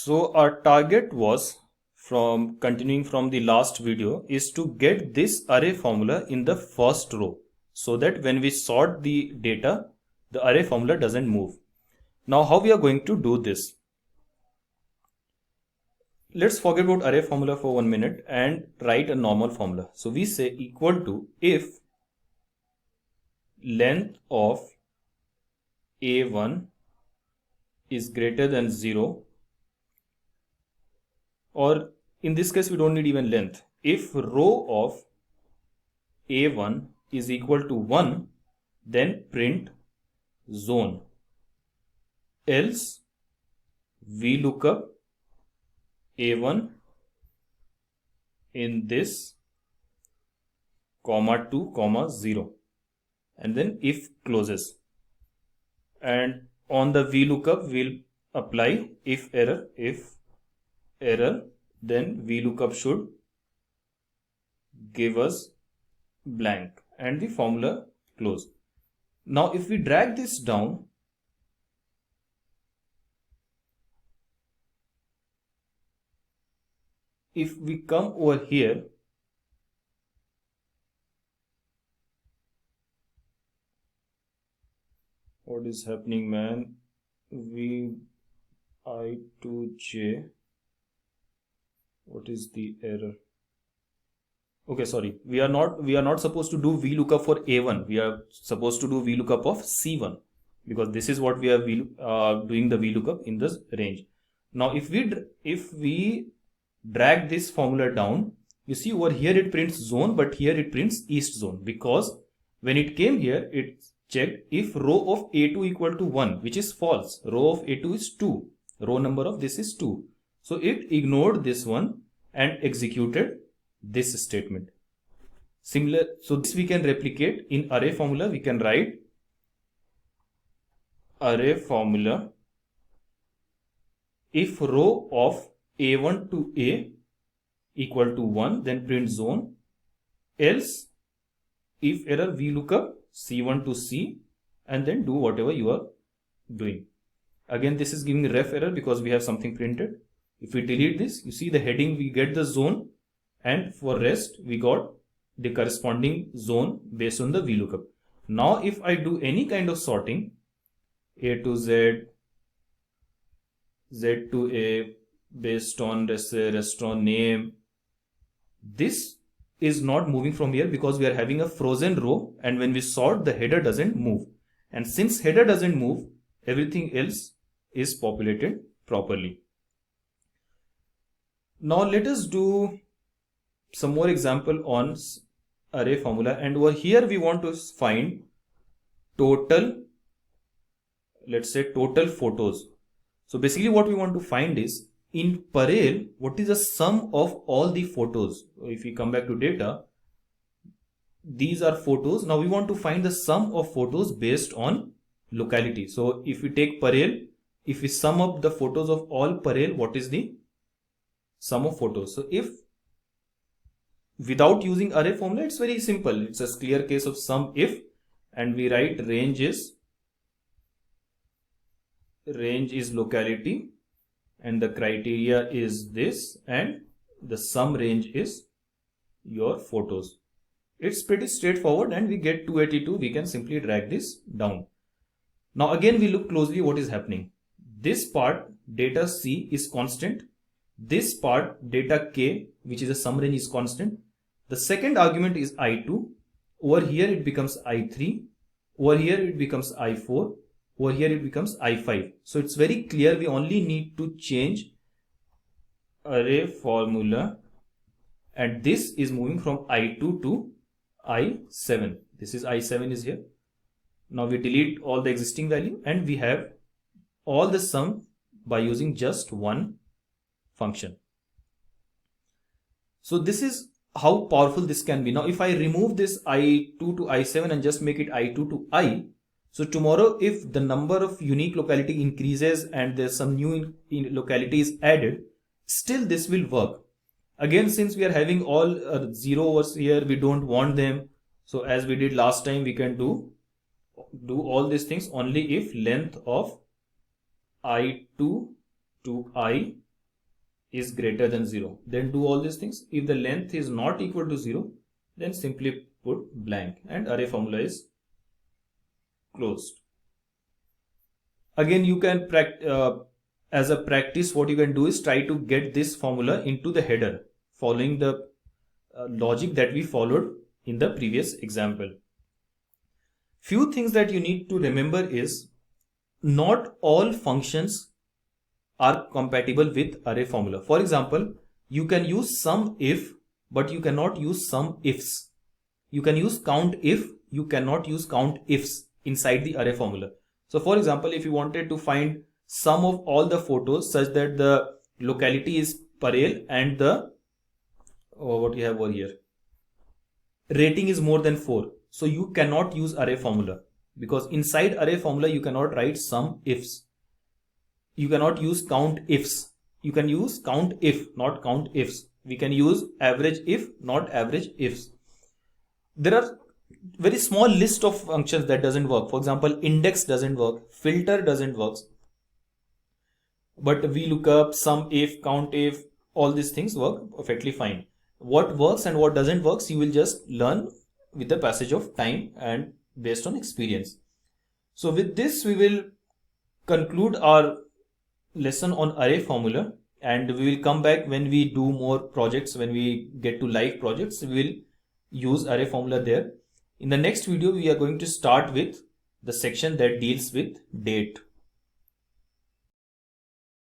So our target was, from continuing from the last video, is to get this array formula in the first row so that when we sort the data, the array formula doesn't move. Now how we are going to do this? Let's forget about array formula for 1 minute and write a normal formula. So we say equal to if length of A1 is greater than 0, or in this case we don't need even length. If row of A1 is equal to 1, then print zone. Else VLOOKUP A1 in this comma 2 comma 0, and then if closes, and on the VLOOKUP we'll apply if error, then VLOOKUP should give us blank and the formula close. Now if we drag this down, if we come over here, what is happening, man? VI2J, what is the error? Okay, sorry, we are not supposed to do VLOOKUP for A1. We are supposed to do VLOOKUP of C1, because this is what we are doing the VLOOKUP in this range. Now if we drag this formula down, you see over here it prints zone, but here it prints east zone, because when it came here it checked if row of A2 equal to 1, which is false. Row of A2 is 2, row number of this is 2, so it ignored this one and executed this statement. Similar, so this we can replicate in array formula. We can write array formula if row of A1 to A equal to 1, then print zone. Else if error VLOOKUP C1 to C, and then do whatever you are doing. Again this is giving ref error because we have something printed. If we delete this, you see the heading, we get the zone, and for rest we got the corresponding zone based on the VLOOKUP. Now if I do any kind of sorting, A to Z, Z to A, based on, let's say, restaurant name, this is not moving from here because we are having a frozen row, and when we sort, the header doesn't move, and since header doesn't move, everything else is populated properly. Now let us do some more example on array formula, and over here we want to find total, let's say total photos. So basically what we want to find is, in Parallel, what is the sum of all the photos? If we come back to data, these are photos. Now we want to find the sum of photos based on locality. So if we take Parallel, if we sum up the photos of all Parallel, what is the sum of photos? So if without using array formula, it's very simple. It's a clear case of sum if, and we write range is locality, and the criteria is this, and the sum range is your photos. It's pretty straightforward, and we get 282. We can simply drag this down. Now again we look closely what is happening. This part data C is constant. This part data K, which is a sum range, is constant. The second argument is I2. Over here it becomes I3. Over here it becomes I4. Over here it becomes I5. So it's very clear, we only need to change array formula, and this is moving from I2 to I7. This is I7 is here. Now we delete all the existing value, and we have all the sum by using just one function. So this is how powerful this can be. Now if I remove this I2 to I7 and just make it I2 to I, so tomorrow if the number of unique locality increases and there's some new localities added, still this will work. Again, since we are having all 0 overs here, we don't want them. So as we did last time, we can do all these things only if length of I2 to I is greater than 0, then do all these things. If the length is not equal to 0, then simply put blank and array formula is closed. Again, you can as a practice, what you can do is try to get this formula into the header following the logic that we followed in the previous example. Few things that you need to remember is not all functions are compatible with array formula. For example, you can use sum if, but you cannot use sum ifs. You can use count if, you cannot use count ifs inside the array formula. So for example, if you wanted to find sum of all the photos such that the locality is Parel and the what you have over here, rating is more than 4. So you cannot use array formula, because inside array formula you cannot write sum ifs. You cannot use count ifs. You can use count if, not count ifs. We can use average if, not average ifs. There are very small list of functions that doesn't work. For example, index doesn't work, filter doesn't work. But VLOOKUP, sum if, count if, all these things work perfectly fine. What works and what doesn't work, you will just learn with the passage of time and based on experience. So with this, we will conclude our lesson on array formula, and we will come back when we do more projects. When we get to live projects, we will use array formula there. In the next video, we are going to start with the section that deals with date.